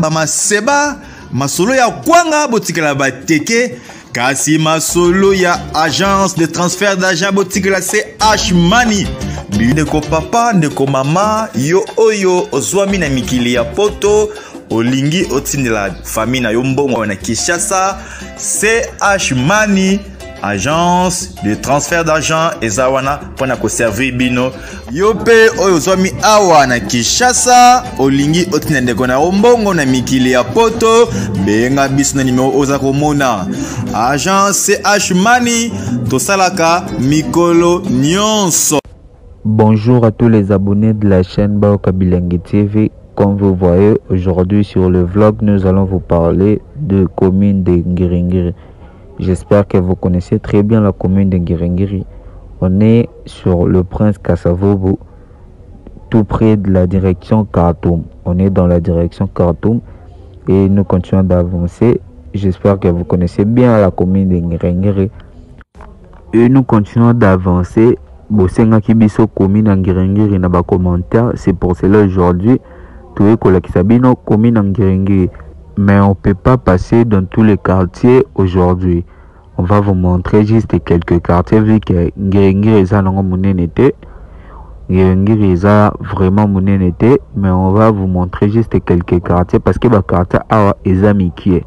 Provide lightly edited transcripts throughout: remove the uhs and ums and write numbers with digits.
Bamaseba masolo ya kwanga botikela bateke kasi masolo ya agence de transfert d'argent botikela CH Money ndeko papa ndeko mama yo oyo ozwami na mikili ya poto olingi otindela famille na yo mbongo na Kinshasa. CH Money agence de transfert d'argent ezawana pona ko servir bino yope oyo ozwami awa na Kinshasa olingi otina ndeko na mbongo na mikili ya poto benga biso na numero oza komona agence CH Money tosalaka mikolo nyonso. Bonjour à tous les abonnés de la chaîne Baoka Bilengi TV. Comme vous voyez aujourd'hui sur le vlog, nous allons vous parler de commune de Ngiringiri. J'espère que vous connaissez très bien la commune de Ngiringiri. On est sur le Prince Kassavobo, tout près de la direction Khartoum. On est dans la direction Khartoum et nous continuons d'avancer. J'espère que vous connaissez bien la commune de Ngiringiri. Et nous continuons d'avancer. Bosenga Kibiso commune de Ngiringiri na ba commentaire. C'est pour cela aujourd'hui, tout est Kolakisabino commune de Ngiringiri. Mais on ne peut pas passer dans tous les quartiers aujourd'hui. On va vous montrer juste quelques quartiers vu que Ngiringiri est vraiment monenete. Mais on va vous montrer juste quelques quartiers parce que les quartiers sont amicaux.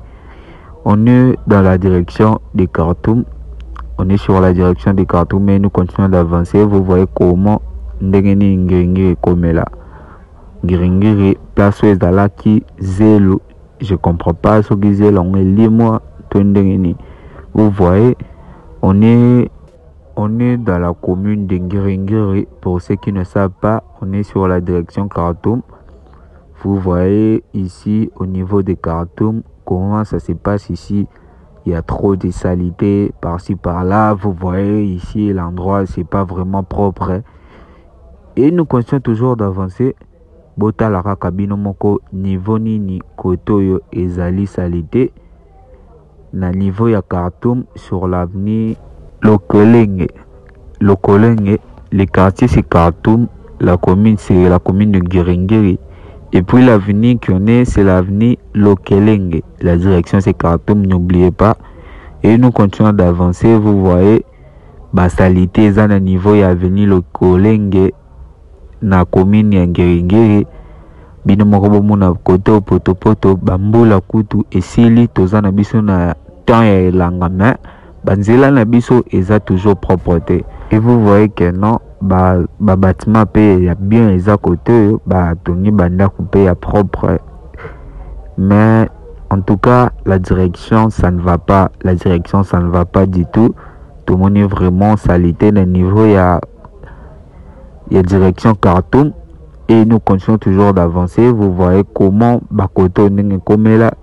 On est dans la direction de Khartoum. On est sur la direction de Khartoum mais nous continuons d'avancer. Vous voyez comment Ngiringiri est comme là. Ngiringiri place où est zélo. Je comprends pas ce qu'ils disent là, on est lis-moi. Vous voyez, on est dans la commune de Ngiringiri. Pour ceux qui ne savent pas, on est sur la direction Khartoum. Vous voyez ici au niveau de Khartoum, comment ça se passe ici. Il y a trop de saleté par-ci par-là. Vous voyez ici l'endroit, c'est pas vraiment propre. Et nous continuons toujours d'avancer. Bota la kabino moko niveau nini kotoyo ezali salité na niveau ya Khartoum sur l'avenue Lokolenge. Le quartier c'est Khartoum, la commune c'est la commune de Ngiringiri. Et puis l'avenue qu'on est c'est l'avenue Lokelenge. La direction c'est Khartoum, n'oubliez pas. Et nous continuons d'avancer, vous voyez ba salité za na niveau ya avenue Lokolenge na commune ya Ngiringiri. Bino moko mona koto poto bambula kutu esili toza na biso na temps ya elanga banzela na biso eza toujours propreté. Et vous voyez que non bâtiment pe ya bien eza kote ba tongi banda coupé ya propre. Mais en tout cas la direction ça ne va pas, du tout. Tout le monde est vraiment salité na niveau ya direction Khartoum. Et nous continuons toujours d'avancer. Vous voyez comment bakoto nenge komela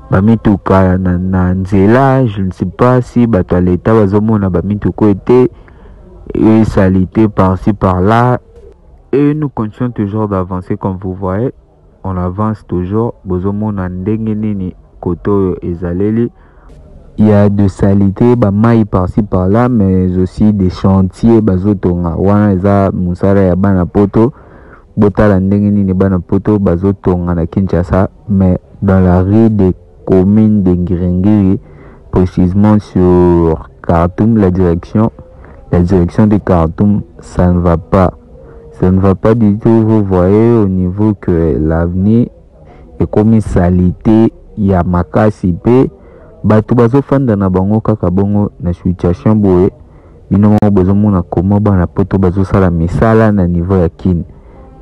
bamituka na nzela. Je ne sais pas si bato à l'état bazomona bamituko était et salité par-ci par-là. Et nous continuons toujours d'avancer comme vous voyez. On avance toujours. Bozomona ndenge nini koto ezaleli. Il y a de salité bamayi par-ci par-là mais aussi des chantiers bazotonga wana eza musala ya bana poto. Botala ndenge nini bana poto bazotonga na Kinshasa mais dans la rue des communes de Ngiringiri, précisément sur Khartoum, la direction de Khartoum, ça ne va pas du tout. Vous voyez au niveau que l'avenir est comme une salité ya makasi pe bato bazofanda na bango kaka bongo na situation boye bino mo bozomona comment bana poto bazosala misala na niveau ya kine.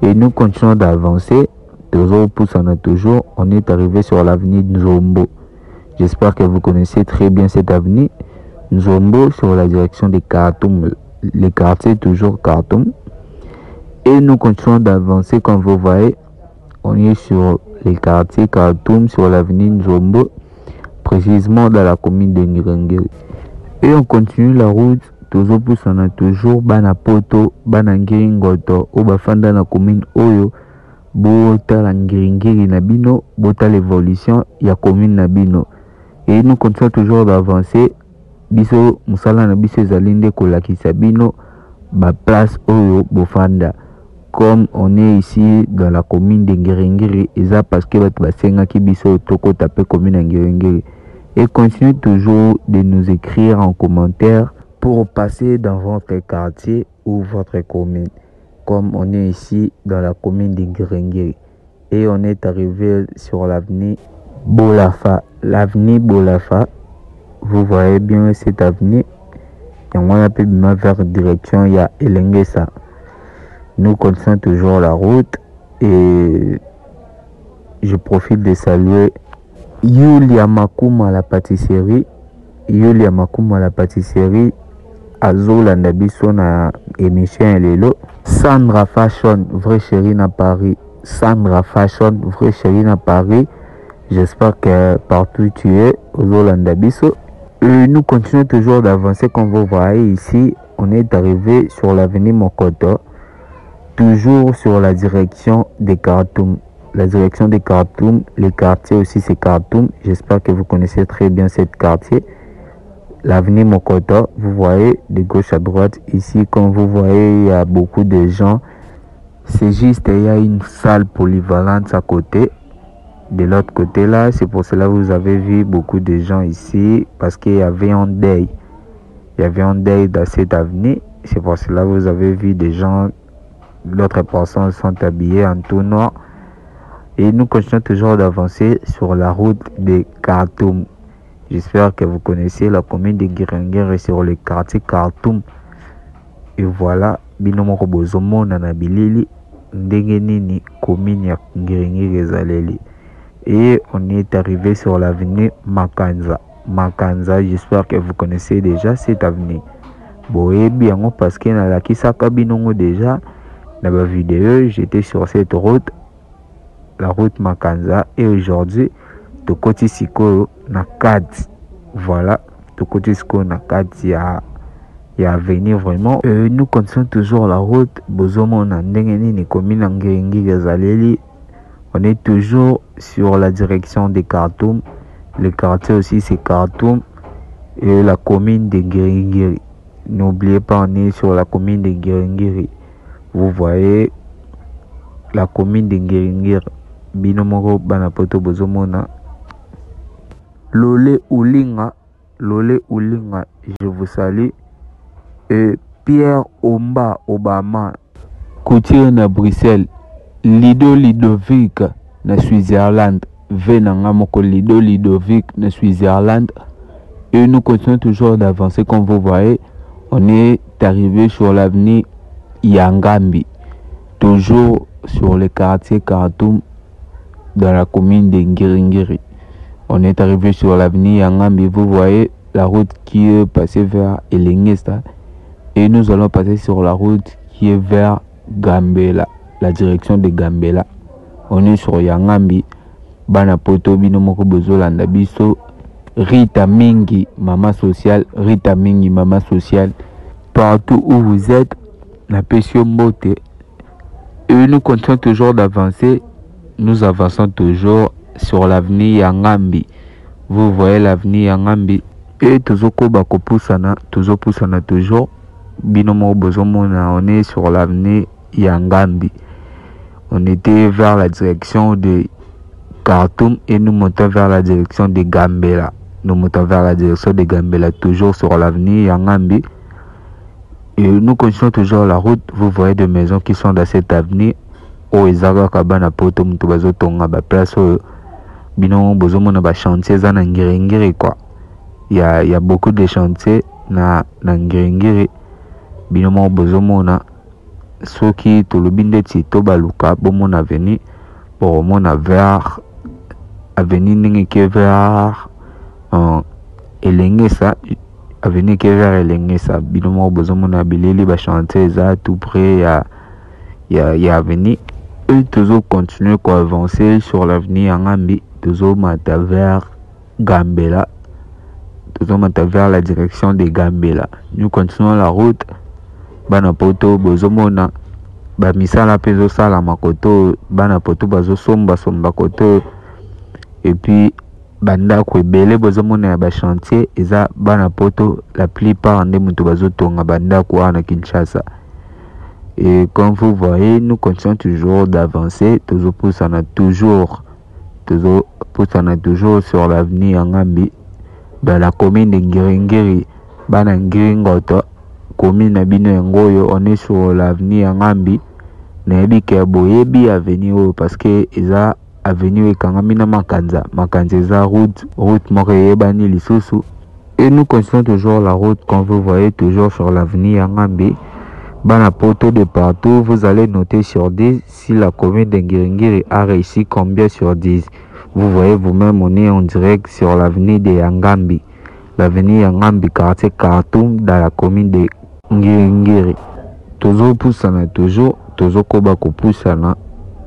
Et nous continuons d'avancer. Toujours, on est arrivé sur l'avenue Nzombo. J'espère que vous connaissez très bien cette avenue. Nzombo sur la direction de Khartoum. Le quartier toujours Khartoum. Et nous continuons d'avancer comme vous voyez. On est sur le quartier Khartoum sur l'avenue Nzombo. Précisément dans la commune de Ngiringiri. Et on continue la route. Toujours bana poto bana ngiringoto o bafanda na commune oyo bota la Ngiringiri na bino bota l'évolution ya commune na bino. Et nous continuons toujours d'avancer biso musala na biso ezalinde kolakisa bino ba place oyo bofanda. comme on est ici dans la commune de Ngiringiri, et ça parce que Batbasenga qui biso toko tapé commune de Ngiringiri. Et continuez toujours de nous écrire en commentaire pour passer dans votre quartier ou votre commune. Comme on est ici dans la commune de Ngiringiri. Et on est arrivé sur l'avenue Bolafa. L'avenue Bolafa, vous voyez bien cette avenue. Et on a pu vers direction, il y a Elengesa. Nous continuons toujours la route et je profite de saluer Yulia Makuma à la pâtisserie. Yulia Makuma à la pâtisserie. Azola Ndabiso na émission Lelo. Sandra Fashion, vraie chérie à Paris. Sandra Fashion, vraie chérie à Paris. J'espère que partout où tu es, Azola Ndabiso. Nous continuons toujours d'avancer comme vous voyez ici. On est arrivé sur l'avenue Mokoto. Toujours sur la direction des Khartoum. La direction des Khartoum, les quartiers aussi c'est Khartoum. J'espère que vous connaissez très bien ce quartier. L'avenue Mokoto, vous voyez de gauche à droite. Ici, comme vous voyez, il y a beaucoup de gens. C'est juste, il y a une salle polyvalente à côté. De l'autre côté là, c'est pour cela que vous avez vu beaucoup de gens ici. Parce qu'il y avait un deuil. Il y avait un deuil dans cette avenue. C'est pour cela que vous avez vu des gens. D'autres personnes sont habillées en tout noir. Et nous continuons toujours d'avancer sur la route de Khartoum. J'espère que vous connaissez la commune de Ngiringiri sur le quartier Khartoum. Et voilà, binomoko bozomo nanabilili ndengenini commune ya Ngiringiri ezaleli. Et on est arrivé sur l'avenue Makanza. Makanza, j'espère que vous connaissez déjà cette avenue. Boye bien parce que na la kisaka binongo déjà. Dans ma vidéo, j'étais sur cette route, la route Makanza, et aujourd'hui, de côté Siko, na 4. Voilà, de côté Siko, na 4, il y a à venir vraiment. Nous continuons toujours la route, Bozomo, na Ndengeni, ni commune Ngiringiri Gazaleli. On est toujours sur la direction des Khartoum. Le quartier aussi, c'est Khartoum, et la commune de Ngiringiri. N'oubliez pas, on est sur la commune de Ngiringiri. Vous voyez la commune de Ngiringiri. Binomoko banapoto bozomona. Lolé Oulinga, je vous salue. Pierre Omba Obama, Coutier na Bruxelles. Lido Lidovic na Switzerland. Venanga moko Lido Lidovic na Switzerland. Et nous continuons toujours d'avancer comme vous voyez. On est arrivé sur l'avenue Yangambi, toujours sur le quartier Khartoum, dans la commune de Ngiringiri. On est arrivé sur l'avenue Yangambi, vous voyez la route qui est passée vers Elengesa. Et nous allons passer sur la route qui est vers Gambela, la direction de Gambela. On est sur Yangambi, Banapoto, Binomoko Bozolanda Biso, Rita Mingi, maman sociale, Rita Mingi, maman sociale. Partout où vous êtes, la passion beauté. Et nous continuons toujours d'avancer. Nous avançons toujours sur l'avenue Yangambi. Vous voyez l'avenue Yangambi. Et toujours Poussana toujours. Binomo Bozomona, on est sur l'avenue Yangambi. On était vers la direction de Khartoum et nous montons vers la direction de Gambela. Nous montons vers la direction de Gambela, toujours sur l'avenue Yangambi. Et nous continuons toujours la route. Vous voyez des maisons qui sont dans cette avenue. Oh, Ezaga Kabana Poto Mutubazo Tonga, place Binon Bozomona ba chantier za na Ngiringiri quoi. Il y a beaucoup de chantiers na Ngiringiri. Binon Bozomona soki tolobinde tito baluka bomona avenue pour mona vers avenue ningi qui vers Elengesa. Avenue qui est vers Elengesa, Binomo Bozomona Bilili, chantier ça tout près, il y a avenue. Et toujours continuer à avancer sur l'avenue Yangambi, toujours mata vers Gambela, toujours mata vers la direction de Gambela. Nous continuons la route, Banapoto Bozomona, Misala Peso Sala Makoto, Banapoto Bazo Somba Koto, et puis banda kwebele bozomona ba chantier eza bana poto la plupart ande mutu bazotonga banda kwa na Kinshasa. Et comme vous voyez, nous continuons toujours d'avancer. Toujours poussana toujours sur l'avenue Yangambi, dans la commune de Ngiringiri, bana Ngiringoto, commune Nabino Ngoyo. On est sur l'avenue Yangambi. Nayebi ke boyebi avenue parce que eza avenue Kangamina Makanza eza route Moreyebani Lisusu. Et nous continuons toujours la route, comme vous voyez, toujours sur l'avenue Yangambi. Bana poto de partout, vous allez noter sur 10 si la commune d'Ngiringiri a réussi combien sur 10. Vous voyez vous-même, on est en direct sur l'avenue de Yangambi. L'avenue Yangambi, quartier Khartoum, dans la commune de Ngiringiri. Toujours poussana, toujours koba ko poussana.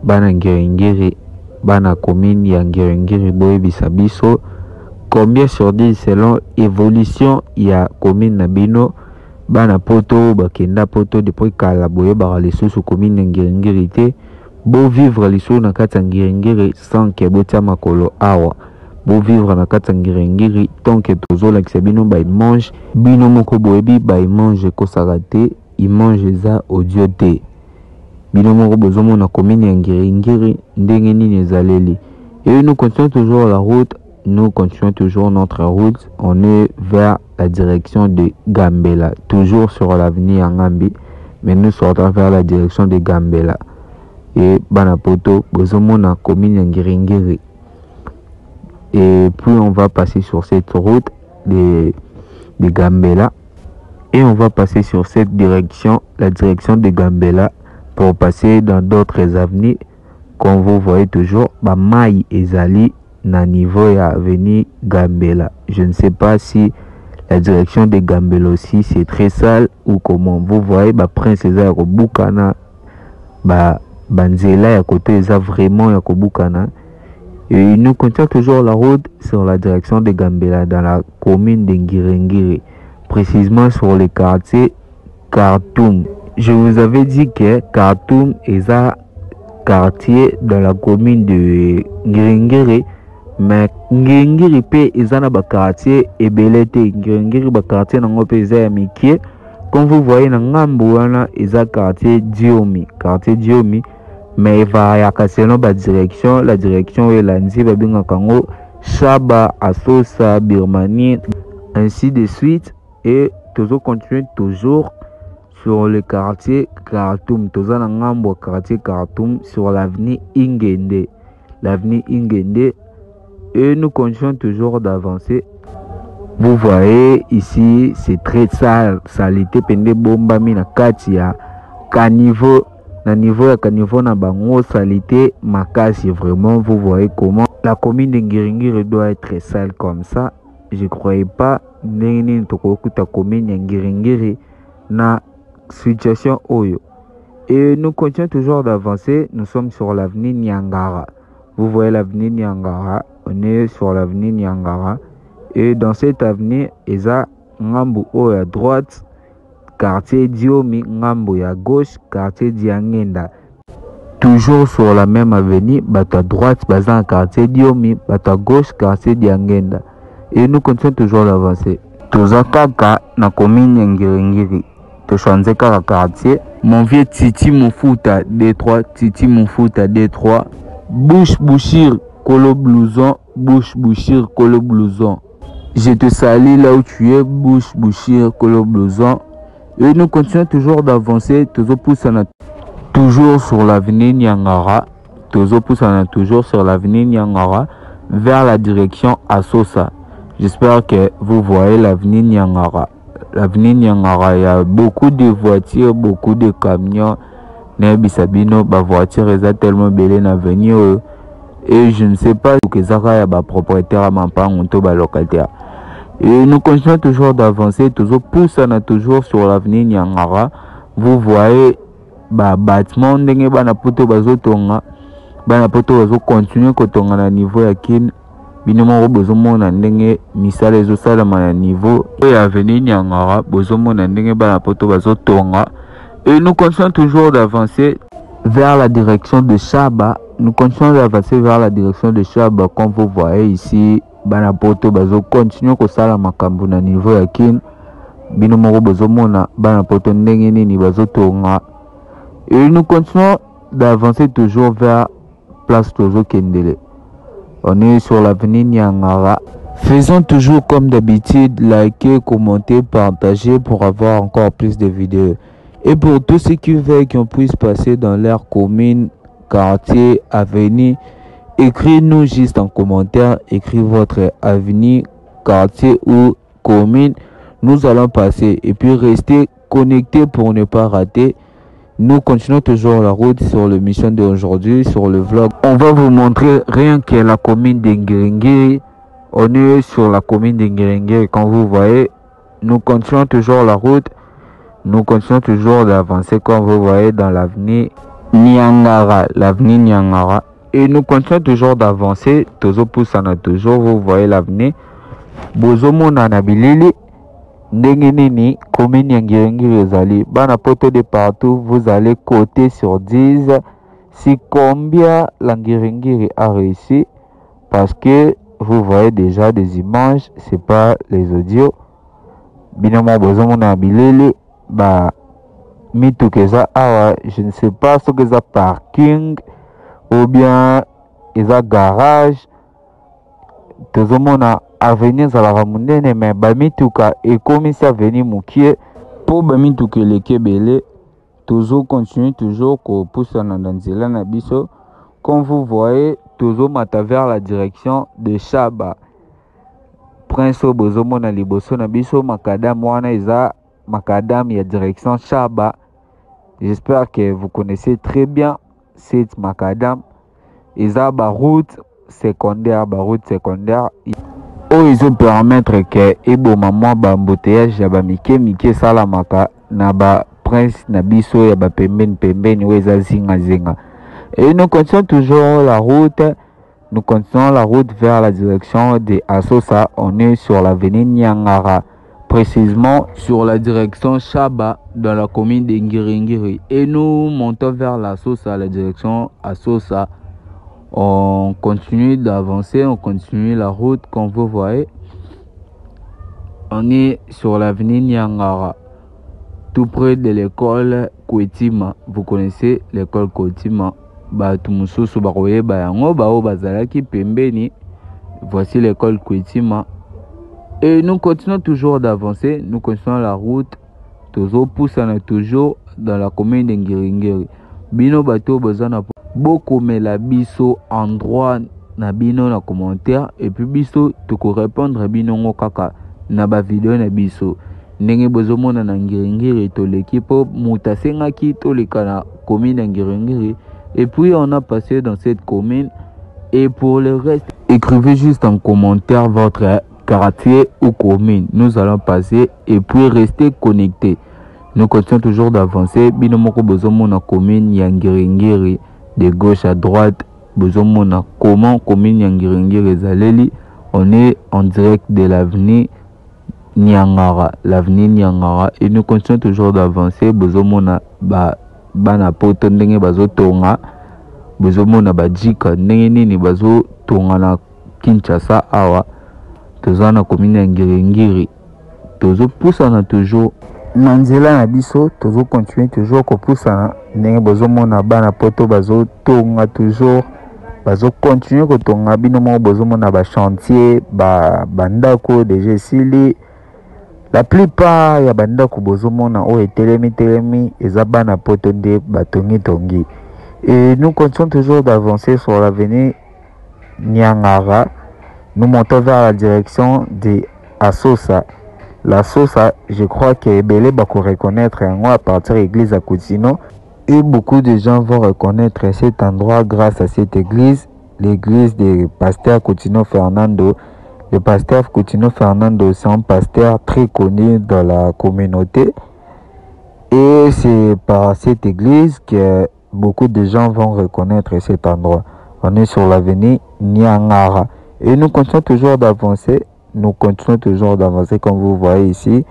Bana Ngiringiri, bana commune ya Ngiringiri, boye bisabiso. Combien sur 10 selon évolution ya commune Nabino. Bana poto bakenda poto depuis kala boye ba lisusu commune Ngiringiri te. Beau vivre lisusu na kati Ngiringiri sans que botia makolo awa. Beau vivre na kati Ngiringiri tant que tozo la bino ba mange bino moko boyebi ba mange ko sarate i mange za audio te. Bino moko bozomo na commune Ngiringiri ndenge nini ezaleli. Et nous continuons toujours la route. Nous continuons toujours notre route. On est vers la direction de Gambela. Toujours sur l'avenue Yangambi. Mais nous sortons vers la direction de Gambela. Et Banapoto, Bozomona, commune Ngiringiri. Et puis on va passer sur cette route de Gambela. Et on va passer sur cette direction, la direction de Gambela, pour passer dans d'autres avenues. Comme vous voyez toujours, Maï et Zali. Na niveau ya avenue Gambela. Je ne sais pas si la direction de Gambela aussi c'est très sale ou comment. Vous voyez, Prince Eza ya kobukana, Banzela ya côté Eza vraiment ya kobukana. Et nous continuons toujours la route sur la direction de Gambela dans la commune de Ngiringiri, précisément sur le quartier Khartoum. Je vous avais dit que Khartoum Eza quartier dans la commune de Ngiringiri. Mais Ngiringiri pe ezana ba quartier ebelete. Ngiringiri ba quartier nango pe eza ya mikie. Comme vous voyez na ngambo wana eza quartier Diomi, mais eva ya kaseno ba direction, la direction elandi ba binga kango Shaba, Asosa, Birmanie, ainsi de suite. Et toujours continuer toujours sur le quartier Khartoum. Toujours na ngambo quartier Khartoum sur l'avenue Ingende. Et nous continuons toujours d'avancer. Vous voyez ici, c'est très sale. Salité pende bomba mi na kati ya caniveau. Na niveau ya caniveau na bango salité makasi. Vraiment, vous voyez comment la commune de Ngiringiri doit être sale comme ça. Je croyais pas nini tokokuta commune ya Ngiringiri na situation oyo. Et nous continuons toujours d'avancer. Nous sommes sur l'avenue Nyangara. Vous voyez l'avenue Nyangara. On est sur l'avenue Nyangara. Et dans cette avenue, Eza Ngambu o à droite, quartier Diomi, Ngambu à gauche, quartier Diangenda. Toujours sur la même avenue, bato à droite, bazan quartier Diomi, bato à gauche, quartier Diangenda. Et nous continuons toujours d'avancer. Toza kaka na commune Ngiringiri. Toshanze kaka quartier. Mon vieux Titi Moufuta D3, Titi Moufuta D3. Bouchir Colo Blouson, Bouchir Colo Blouson. Je te salue là où tu es, Bouchir Colo Blouson. Et nous continuons toujours d'avancer, toujours sur l'avenue Nyangara, toujours sur l'avenue Nyangara, vers la direction Asosa. J'espère que vous voyez l'avenue Nyangara. L'avenue Nyangara, il y a beaucoup de voitures, beaucoup de camions. Nebisabino, ba voiture est tellement belle dans l'avenue. Et je ne sais pas que Zara ya ba propriétaire à Mampango to ba locataire. Et nous continuons toujours d'avancer, toujours toujours sur l'avenue Nyangara. Vous voyez ba bâtiment ndenge bana poto bazotonga, bana poto bazo continuer kotonga na niveau ya kin. Binomo bozomona ndenge misala ezosala na niveau ya avenue Nyangara, bozomona ndenge bana poto bazotonga. Et nous continuons toujours d'avancer vers la direction de Shaba. Nous continuons d'avancer vers la direction de Shaba. Comme vous voyez ici, Banapoto bazo continue ko sala makambo na niveau ya kin. Bino moko bozo mona Banapoto ndenge nini bazo tonga. Et nous continuons d'avancer toujours vers Place Tozo Kendele. On est sur l'avenue Nyangara. Faisons toujours comme d'habitude, liker, commenter, partager pour avoir encore plus de vidéos. Et pour tous ceux qui veulent qu'on puisse passer dans leur commune, quartier, avenue, écrivez-nous juste en commentaire, écrivez votre avenue, quartier ou commune. Nous allons passer et puis restez connectés pour ne pas rater. Nous continuons toujours la route sur l'émission d'aujourd'hui, sur le vlog. On va vous montrer rien que la commune d'Ngiringiri. On est sur la commune d'Ngiringiri. Quand vous voyez, nous continuons toujours la route. Nous continuons toujours d'avancer comme vous voyez dans l'avenue Nyangara. L'avenue Nyangara. Et nous continuons toujours d'avancer. Tozo Poussana toujours. Vous voyez l'avenue. Bozomo Nanabilili. Ndengenini, commune Ngiringiri ezali. Bana poto de partout, vous allez côté sur 10. Si combien la Ngiringiri a réussi, parce que vous voyez déjà des images, c'est pas les audios. Binomo bozomo na bilele, ba mitu keza awa, je ne sais pas ce que ça parking ou bien eza garage. Tozomona avenir zalaka munene mais bamituka ekomisi avenir mukie po bamituka eleki ebele. Tozo continue toujours kopusana na nzela na biso. Comme vous voyez, tozomata vers la direction de Chaba. Prince bozomona liboso na biso makadam wana eza makadam ya direction Chaba. J'espère que vous connaissez très bien cette makadam. Eza ba route secondaire, ils ont permettre que ebo maman ba embouteillage ya ba mike salamaka na ba prince na biso ya ba pembeni weza zinga. Et nous continuons toujours la route. Nous continuons la route vers la direction de Asosa. On est sur l'avenue Nyangara, précisément sur la direction Chaba dans la commune de Ngiringiri. Et nous montons vers la Asosa, la direction Asosa. On continue d'avancer, on continue la route comme vous voyez. On est sur l'avenue Nyangara, tout près de l'école Kwetima. Vous connaissez l'école Kwetima. Voici l'école Kwetima. Et nous continuons toujours d'avancer, nous continuons la route. Tozo poussana toujours dans la commune de Ngiringiri. Bino bato bazana beaucoup mais la biso endroit na bino na commentaire et puis biso toko répondre bino ngokaka na ba vidéo na biso ndenge bozomona na Ngiringiri to l'équipe mutasengaki to lekana commune de Ngiringiri et puis on a passé dans cette commune. Et pour le reste, écrivez juste en commentaire votre quartier ou commune. Nous allons passer et puis rester connectés. Nous continuons toujours d'avancer. Binomoko bozomona commune ya Ngiringiri. De gauche à droite, bozomona comment commune Ngiringiri ezaleli. On est en direct de l'avenue Nyangara. L'avenue Nyangara. Et nous continuons toujours d'avancer. Bozomona bana poto ndenge bazotonga. Bozomona bajika ndenge nini bazotonga na Kinshasa awa. Tozana commune Ngiringiri. Tozo poussana toujours. Nanzela na biso tozo continuer toujours kopusana ndenge bozomona bana poto bazotonga toujours bazo continuer kotonga bino mo bozomona ba chantier bandako déjà sili la plupart ya bandako bozomona o etelemi eza bana poto nde batongi. Et nous continuons toujours d'avancer sur l'avenue Nyangara. Nous montons vers la direction de Asosa. La Sosa, je crois que Ebele va reconnaître à partir de l'église à Koutino. Et beaucoup de gens vont reconnaître cet endroit grâce à cette église, l'église de pasteur Koutino Fernando. Le pasteur Koutino Fernando, c'est un pasteur très connu dans la communauté. Et c'est par cette église que beaucoup de gens vont reconnaître cet endroit. On est sur l'avenue Nyangara. Et nous continuons toujours d'avancer. Nous continuons toujours d'avancer comme vous voyez ici.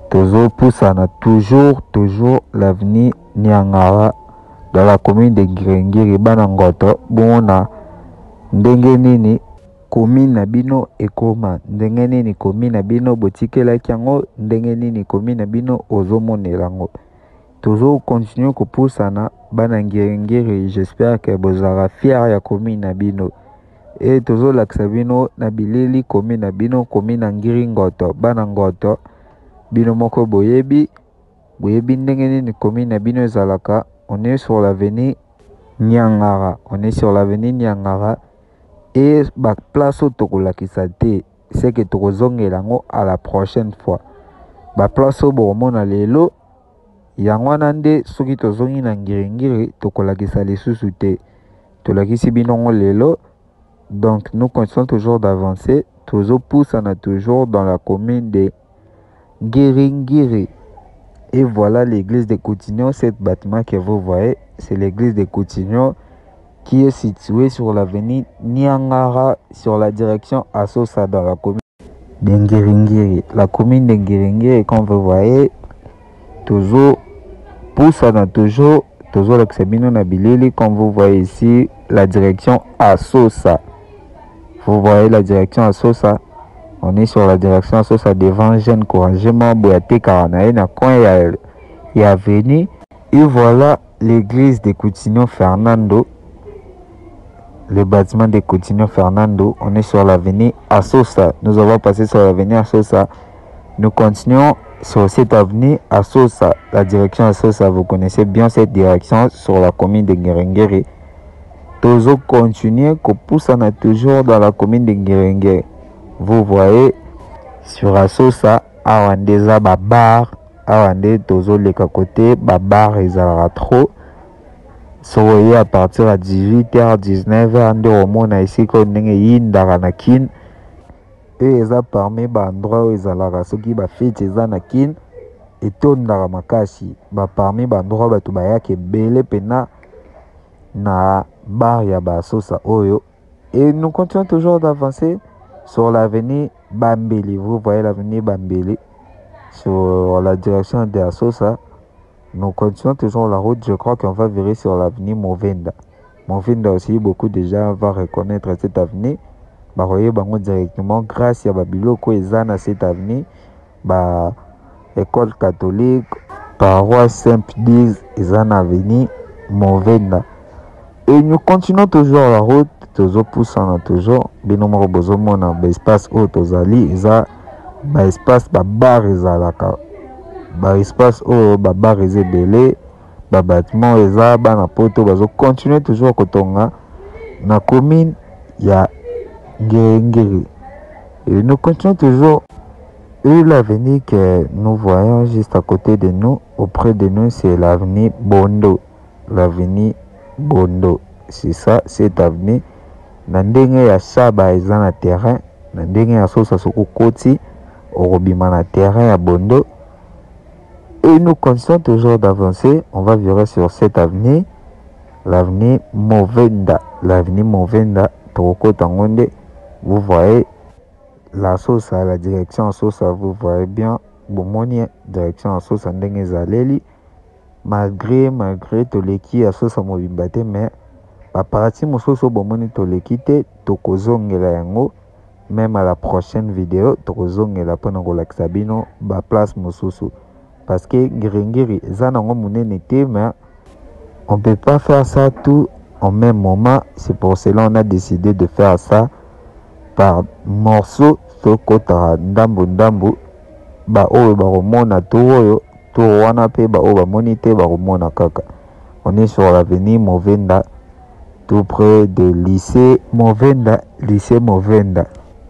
Tozo poussana toujours l'avenue Nyangara dans la commune de Ngiringiri Banangoto. Bona ndenge nini commune na bino ekoma, ndenge nini commune na bino botikela kiango, ndenge nini commune na bino ozomonela ngo. toujours continuer ko poussana bana ngere. J'espère que bozara fier ya commune na bino. Et toujours laksa bino na bilili commune na bino commune na ngiri ngoto bana ngoto bino moko boyebi ndenge nini commune na bino ezalaka. On est sur l'avenue Niangara. Et ba place au tokolakisa te, c'est que tokozongela ngo à la prochaine fois. Ba place au bomona lelo yango nande soki tozongi na ngiri tokolakisa lisusu te. Tolakisi binongo lelo. Donc nous continuons toujours d'avancer, toujours poussana toujours dans la commune de Ngiri. Et voilà l'église de Coutinho, cet bâtiment que vous voyez, c'est l'église de Coutinho qui est située sur l'avenue Niangara, sur la direction Assosa dans la commune de Ngiri. La commune de Ngiri, comme vous voyez, toujours poussana toujours l'exabino na bilili, comme vous voyez ici, la direction Assosa. Vous voyez la direction Assosa. On est sur la direction Assosa devant Jeune Couragement Boyate Karanae na coin y a venu. Et voilà l'église de Coutinho Fernando. Le bâtiment de Coutinho Fernando. On est sur l'avenue Assosa. Nous avons passé sur l'avenue Assosa. Nous continuons sur cette avenue Assosa. La direction Assosa, vous connaissez bien cette direction sur la commune de Ngiri. Toujours continuer qu'on pousse toujours dans la commune de Ngiri. Vous voyez sur Assosa, Awandeza Babar, Awande Tozo les côté, Babar et Zara trop. Soyez à partir à 18h, 19h, on mona ici qu'on n'est Yindaranakin. Et ils ont parmi bandroit où ils ont la soki ba fête ils ont nakin et tondara makasi. Ba parmi bandroit ba tubaya ke bele pena na bar ya ba Assosa oyo. Et nous continuons toujours d'avancer sur l'avenue Bambeli. Vous voyez l'avenue Bambeli sur la direction de Assosa. Nous continuons toujours la route. Je crois qu'on va virer sur l'avenue Movenda. Movenda aussi, beaucoup de gens vont reconnaître cette avenue. Bah, voyez, directement grâce à Babiloko et Zana cette avenue. Bah, école catholique, paroisse Saint-Diz et Zana avenue Movenda. Et nous continuons toujours la route. Toujours poussant toujours binomoro bozomona ba espace o tozali eza ba espace ba bar ezalaka ba espace o ba bar ezebele ba bâtiment eza bana poto bazo continuer toujours kotonga na commune ya Ngiri. Et nous continuons toujours. Et l'avenue que nous voyons juste à côté de nous, auprès de nous, c'est l'avenue Bondo. L'avenue Bondo, c'est ça, cette avenue. Na ndenge ya saba eza na terrain, na ndenge ya Assosa soko koti orobima na terrain ya Bondo. Et nous continuons toujours d'avancer. On va virer sur cette avenue, l'avenue Movenda. L'avenue Movenda, Toko Tangonde. Vous voyez la Assosa, la direction Assosa, vous voyez bien. Bomoni direction Assosa ndenge zaleli. Malgré toleki Assosa mobimbate, mais à partir mososo bomoni toleki te tokozongela yango. Même à la prochaine vidéo tokozongela pona kolakisa bino ba place mososo. Parce que Ngiri eza nango munene te, mais on peut pas faire ça tout en même moment. C'est pour cela on a décidé de faire ça par morceau. Sokota ndambu ba oyo ba romona to oyo to wana pe ba oyo ba monite ba romona kaka. On est sur l'avenue Movenda, tout près de lycée Movenda.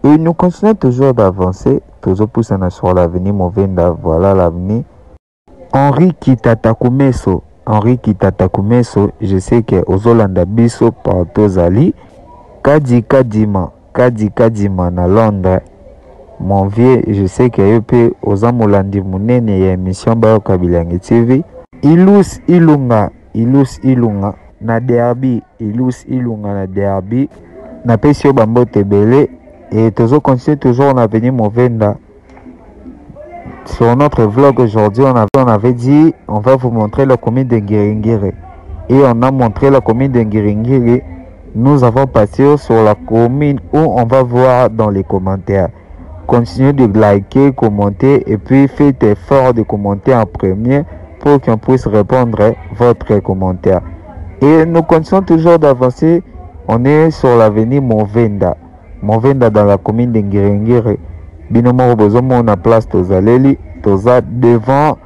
Et nous continuons toujours d'avancer, toujours poussant sur l'avenue Movenda. Voilà l'avenue Henri Kitatakumeso. Je sais que Ozolanda biso partout zali Kadima na Londres. Mon vieux, je sais que yope ozamolandi munene ya émission bayo Kabilangi TV. Ilus Ilunga na derby, na pesio bambote belé. Et toujours continuer toujours on a venu Movenda. Sur notre vlog aujourd'hui, on avait dit on va vous montrer la commune de Ngiri. Et on a montré la commune de Ngiri. Nous avons passé sur la commune où on va voir dans les commentaires. Continuez de liker, commenter et puis faites effort de commenter en premier pour qu'on puisse répondre votre commentaire. Et nous continuons toujours d'avancer. On est sur l'avenue Movenda. Movenda dans la commune de Ngirengere. Binomoro Bozomo, on a place Tozaleli. Toza devant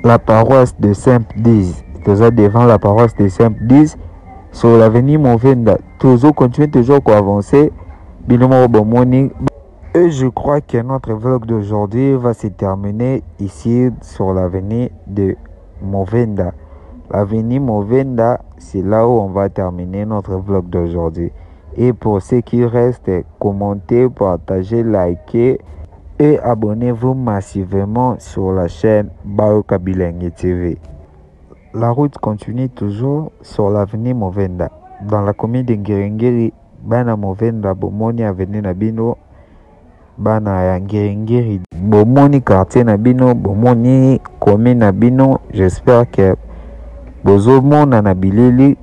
la paroisse de Saint-Diz. Toza devant la paroisse de Saint-Diz. Sur l'avenue Movenda. Toujours continuer toujours à avancer. Binomoro Bomoni. Et je crois que notre vlog d'aujourd'hui va se terminer ici sur l'avenue de Movenda. L'avenue Movenda, c'est là où on va terminer notre vlog d'aujourd'hui. Et pour ceux qui restent, commentez, partagez, likez et abonnez-vous massivement sur la chaîne Bayoka Bilengi TV. La route continue toujours sur l'avenue Movenda. Dans la commune de Ngirengiri, Bana Movenda, Bomoni avenue Nabino, Bana ya Ngirengiri, Bomoni quartier Nabino, Bomoni commune Nabino. J'espère que bozomona na bilili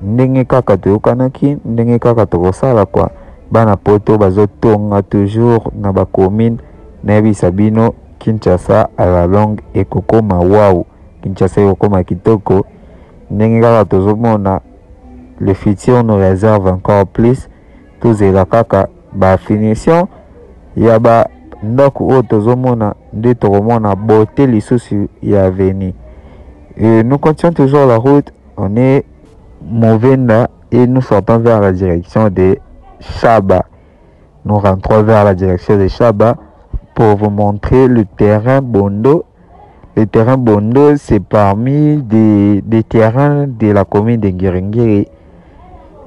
ndenge kaka toyokanaki, ndenge kaka tokosala kwa bana poto bazotonga toujours na ba commune na yebisa bino Kinshasa à la longue ekokoma wow, Kinshasa ekokoma kitoko. Ndenge kaka tozomona le futur nous réserve encore plus. Tozela kaka ba finition ya ba ndako oyo tozomona nde tokomona beauté lisusu ya avenir. Et nous continuons toujours la route. On est Movenda et nous sortons vers la direction de Chaba. Nous rentrons vers la direction de Chaba pour vous montrer le terrain Bondo. Le terrain Bondo, c'est parmi des terrains de la commune de Ngirengiri.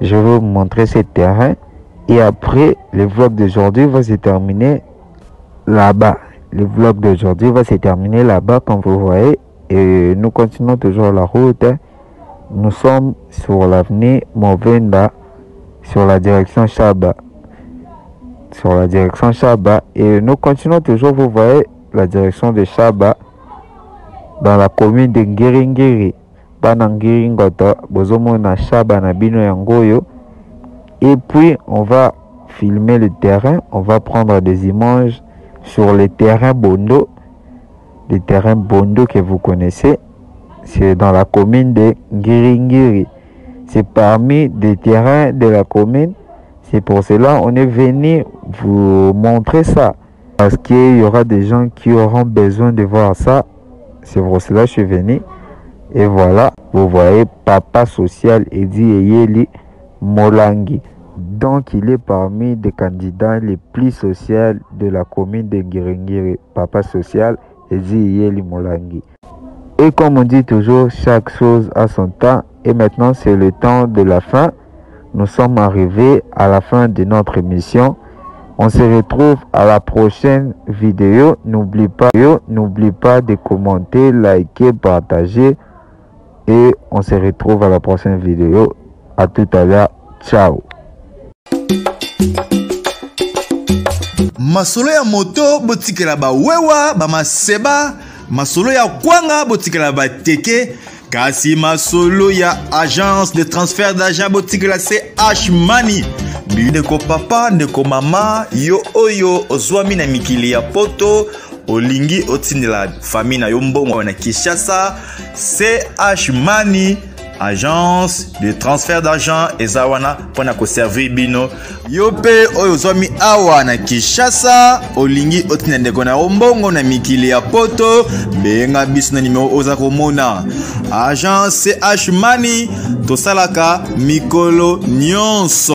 Je vais vous montrer ce terrain. Et après, le vlog d'aujourd'hui va se terminer là-bas. Le vlog d'aujourd'hui va se terminer là-bas, comme vous voyez. Et nous continuons toujours la route. Nous sommes sur l'avenue Movenda, sur la direction Chaba. Sur la direction Chaba. Et nous continuons toujours, vous voyez, la direction de Chaba dans la commune de Ngirengiri. Banangiringota, Bozomona Chaba Nabino Yangoyo. Et puis, on va filmer le terrain. On va prendre des images sur le terrain Bondo. Le terrain Bondo que vous connaissez, c'est dans la commune de Ngirengiri. C'est parmi des terrains de la commune. C'est pour cela on est venu vous montrer ça. Parce qu'il y aura des gens qui auront besoin de voir ça. C'est pour cela que je suis venu. Et voilà, vous voyez Papa Social Edi Eyeli Molangi. Donc il est parmi des candidats les plus sociaux de la commune de Ngirengiri. Papa Social Edi Molangi. Et comme on dit toujours, chaque chose a son temps. Et maintenant, c'est le temps de la fin. Nous sommes arrivés à la fin de notre émission. On se retrouve à la prochaine vidéo. N'oublie pas de commenter, liker, partager. Et on se retrouve à la prochaine vidéo. À tout à l'heure. Ciao. Masolo ya moto botikela ba wewa ba maseba, masolo ya kwanga botikela ba teke, kasi masolo ya agence de transfert d'argent botikela CH Money. Ndeko papa, ndeko mama, yo oyo ozwami na mikili ya poto, olingi otindela famille na yo mbongo na Kinshasa, CH Money. Agence de transfert d'argent ezawana pona ko servir bino yope oyo zomi awa na Kinshasa olingi otina ndeko na ombongo na mikili ya poto benga biso na numéro oza komona agence CH Money tosalaka mikolo nyonso.